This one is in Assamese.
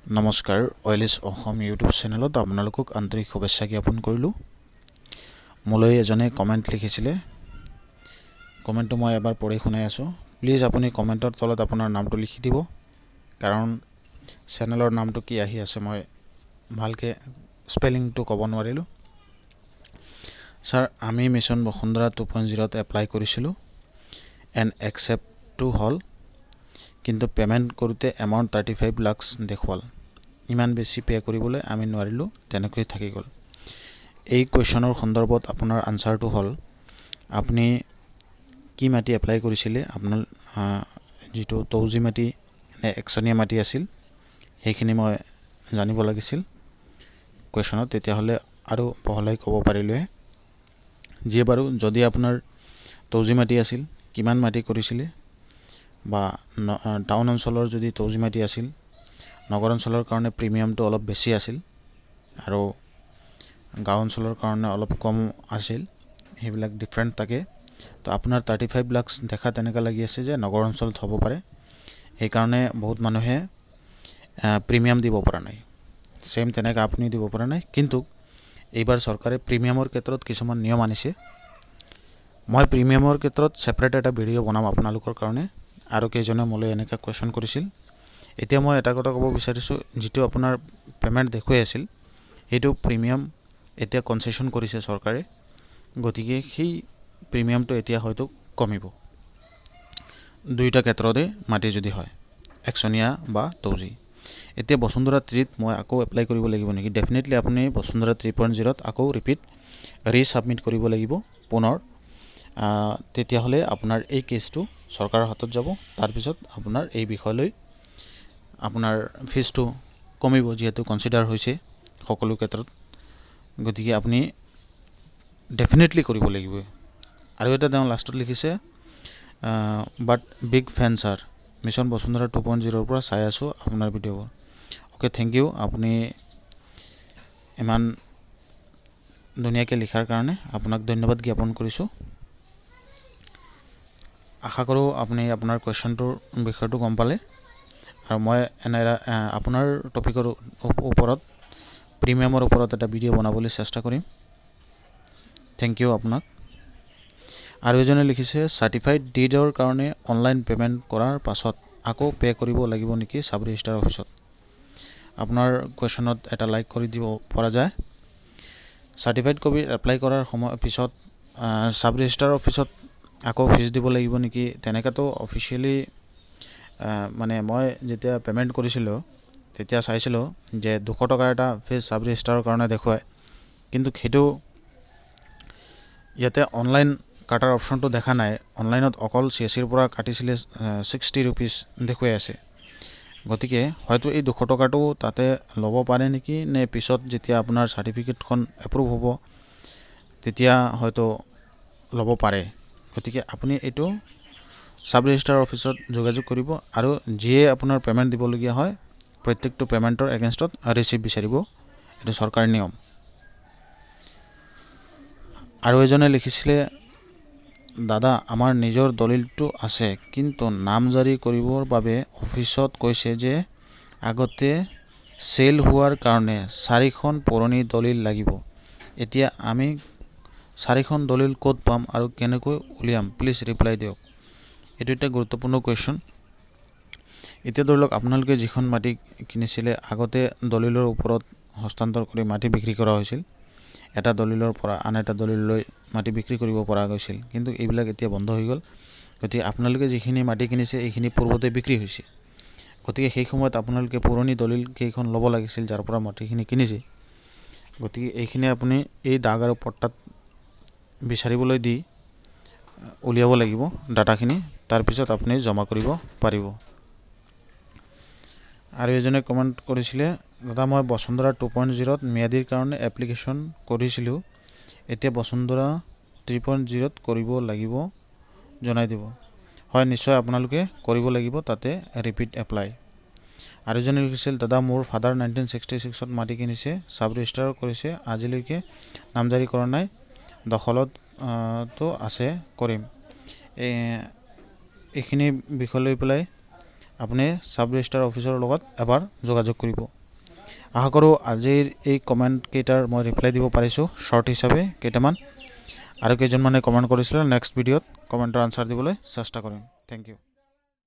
নমস্কাৰ অইলিছ অসম ইউটিউব চেনেলত আপোনালোকক আন্তৰিক শুভেচ্ছা জ্ঞাপন কৰিলোঁ। মোলৈ এজনে কমেণ্ট লিখিছিলে, কমেণ্টটো মই এবাৰ পঢ়ি শুনাই আছোঁ। প্লিজ আপুনি কমেণ্টৰ তলত আপোনাৰ নামটো লিখি দিব, কাৰণ চেনেলৰ নামটো কি আহি আছে মই ভালকৈ স্পেলিংটো ক'ব নোৱাৰিলোঁ। ছাৰ, আমি মিছন বসুন্ধৰা 2.0ত এপ্লাই কৰিছিলোঁ এণ্ড একচেপ্টটো হ'ল, কিন্তু পে'মেণ্ট কৰোঁতে এমাউণ্ট 35 লাখ দেখুৱাল। ইমান বেছি পে' কৰিবলৈ আমি নোৱাৰিলোঁ, তেনেকৈ থাকি গ'ল। এই কুৱেশ্যনৰ সন্দৰ্ভত আপোনাৰ আনচাৰটো হ'ল, আপুনি কি মাটি এপ্লাই কৰিছিলে, আপোনাৰ যিটো তৌজি মাটি নে একচনীয়া মাটি আছিল, সেইখিনি মই জানিব লাগিছিল কুৱেশ্যনত, তেতিয়াহ'লে আৰু বহলাই ক'ব পাৰিলোঁহে। যিয়ে বাৰু, যদি আপোনাৰ তৌজি মাটি আছিল, কিমান মাটি কৰিছিলে, বা টাউন অঞ্চলৰ যদি তৌজি মাটি আছিল, নগৰ অঞ্চলৰ কাৰণে প্ৰিমিয়ামটো অলপ বেছি আছিল আৰু গাঁও অঞ্চলৰ কাৰণে অলপ কম আছিল, সেইবিলাক ডিফাৰেণ্ট থাকে। তো আপোনাৰ 35 লাখ দেখা তেনেকুৱা লাগি আছে যে নগৰ অঞ্চলত হ'ব পাৰে, সেইকাৰণে বহুত মানুহে প্ৰিমিয়াম দিব পৰা নাই। ছেইম তেনেকৈ আপুনি দিব পৰা নাই, কিন্তু এইবাৰ চৰকাৰে প্ৰিমিয়ামৰ ক্ষেত্ৰত কিছুমান নিয়ম আনিছে। মই প্ৰিমিয়ামৰ ক্ষেত্ৰত ছেপাৰেট এটা ভিডিঅ' বনাম আপোনালোকৰ কাৰণে। আৰু কেইজনে মোলৈ এনেকৈ কুৱেশ্যন কৰিছিল। এতিয়া মই এটা কথা ক'ব বিচাৰিছোঁ, যিটো আপোনাৰ পে'মেণ্ট দেখুৱাই আছিল, সেইটো প্ৰিমিয়াম এতিয়া কনচেশ্যন কৰিছে চৰকাৰে, গতিকে সেই প্ৰিমিয়ামটো এতিয়া হয়তো কমিব। দুয়োটা ক্ষেত্ৰতে মাটি যদি হয়, একচনীয়া বা তৌজি। এতিয়া বসুন্ধৰা 3ত মই আকৌ এপ্লাই কৰিব লাগিব নেকি? ডেফিনেটলি আপুনি বসুন্ধৰা 3.0ত আকৌ ৰিছাবমিট কৰিব লাগিব পুনৰ। তেতিয়াহ'লে আপোনাৰ এই কেছটো চৰকাৰৰ হাতত যাব। তাৰপিছত আপোনাৰ এই বিষয়লৈ আপোনাৰ ফিজটো কমিব, যিহেতু কনচিডাৰ হৈছে সকলো ক্ষেত্ৰত। গতিকে আপুনি ডেফিনেটলি কৰিব লাগিব। আৰু এটা তেওঁ লাষ্টত লিখিছে, but big fan sir, mission Basundhara 2.0ৰ পৰা চাই আছোঁ আপোনাৰ ভিডিঅ'বোৰ। Okay, thank you. আপুনি ইমান ধুনীয়াকৈ লিখাৰ কাৰণে আপোনাক ধন্যবাদ জ্ঞাপন কৰিছোঁ। আশা কৰোঁ আপুনি আপোনাৰ কুৱেশ্যনটোৰ বিষয়টো গম পালে, আৰু মই আপোনাৰ টপিকৰ ওপৰত, প্ৰিমিয়ামৰ ওপৰত এটা ভিডিঅ' বনাবলৈ চেষ্টা কৰিম। থেংক ইউ আপোনাক। আৰু এজনে লিখিছে, চাৰ্টিফাইড ডিডৰ কাৰণে অনলাইন পে'মেণ্ট কৰাৰ পাছত আকৌ পে' কৰিব লাগিব নেকি ছাব ৰেজিষ্টাৰ অফিচত? আপোনাৰ কুৱেশ্যনত এটা লাইক কৰি দিব পৰা যায়। চাৰ্টিফাইড কপি এপ্লাই কৰাৰ পিছত ছাব ৰেজিষ্টাৰ অফিচত আকৌ ফিজ দিব লাগিব নেকি? তেনেকৈতো অফিচিয়েলি মানে মই যেতিয়া পে'মেণ্ট কৰিছিলোঁ তেতিয়া চাইছিলোঁ যে 200 টকা এটা ফিজ ছাব ৰেজিষ্টাৰৰ কাৰণে দেখুৱায়, কিন্তু সেইটো ইয়াতে অনলাইন কাটাৰ অপশ্যনটো দেখা নাই। অনলাইনত অকল CSCৰ পৰা কাটিছিলে 60 ৰুপিজ দেখুৱাই আছে। গতিকে হয়তো এই 200 টকাটো তাতে ল'ব পাৰে নেকি, নে পিছত যেতিয়া আপোনাৰ চাৰ্টিফিকেটখন এপ্ৰুভ হ'ব তেতিয়া হয়তো ল'ব পাৰে। গতিকে আপুনি এইটো ছাব ৰেজিষ্টাৰ অফিচত যোগাযোগ কৰিব, আৰু যিয়ে আপোনাৰ পে'মেণ্ট দিবলগীয়া হয় প্ৰত্যেকটো পে'মেণ্টৰ এগেইনষ্টত ৰিচিপ্ট বিচাৰিব। এইটো চৰকাৰী নিয়ম। আৰু এজনে লিখিছিলে, দাদা, আমাৰ নিজৰ দলিলটো আছে, কিন্তু নামজাৰি কৰিবৰ বাবে অফিচত কৈছে যে আগতে চেল হোৱাৰ কাৰণে 4খন পুৰণি দলিল লাগিব। এতিয়া আমি 4খন দলিল ক'ত পাম আৰু কেনেকৈ উলিয়াম? প্লিজ ৰিপ্লাই দিয়ক। এইটো এটা গুৰুত্বপূৰ্ণ কুৱেশ্যন। এতিয়া ধৰি লওক, আপোনালোকে যিখন মাটি কিনিছিলে, আগতে দলিলৰ ওপৰত হস্তান্তৰ কৰি মাটি বিক্ৰী কৰা হৈছিল। এটা দলিলৰ পৰা আন এটা দলিললৈ মাটি বিক্ৰী কৰিব পৰা গৈছিল, কিন্তু এইবিলাক এতিয়া বন্ধ হৈ গ'ল। গতিকে আপোনালোকে যিখিনি মাটি কিনিছে এইখিনি পূৰ্বতে বিক্ৰী হৈছে। গতিকে সেই সময়ত আপোনালোকে পুৰণি দলিল কেইখন ল'ব লাগিছিল, যাৰ পৰা মাটিখিনি কিনিছে। গতিকে এইখিনি আপুনি এই দাগ আৰু পট্টাত বিচাৰিবলৈ দি উলিয়াব লাগিব ডাটাখিনি, তাৰপিছত আপুনি জমা কৰিব পাৰিব। আৰু এজনে কমেণ্ট কৰিছিলে, দাদা, মই বসুন্ধৰা 2.0ত ম্যাদিৰ কাৰণে এপ্লিকেশ্যন কৰিছিলোঁ, এতিয়া বসুন্ধৰা 3.0ত কৰিব লাগিব, জনাই দিব। হয়, নিশ্চয় আপোনালোকে কৰিব লাগিব, তাতে ৰিপিট এপ্লাই। আৰু এজনে লিখিছিল, দাদা, মোৰ ফাদাৰ 1966ত মাটি কিনিছে, ছাব ৰেজিষ্টাৰ কৰিছে, আজিলৈকে নামজাৰি কৰা নাই, দখলতো আছে, কৰিম। এইখিনি বিষয় লৈ পেলাই আপুনি সাব ৰেজিষ্ট্ৰাৰ অফিচৰ লগত এবাৰ যোগাযোগ কৰিব। আশা কৰোঁ আজিৰ এই কমেণ্ট কেইটাৰ মই ৰিপ্লাই দিব পাৰিছোঁ শৰ্ট হিচাপে কেইটামান। আৰু কেইজনমানে কমেণ্ট কৰিছিলে, নেক্সট ভিডিঅ'ত কমেণ্টৰ আনচাৰ দিবলৈ চেষ্টা কৰিম। Thank U.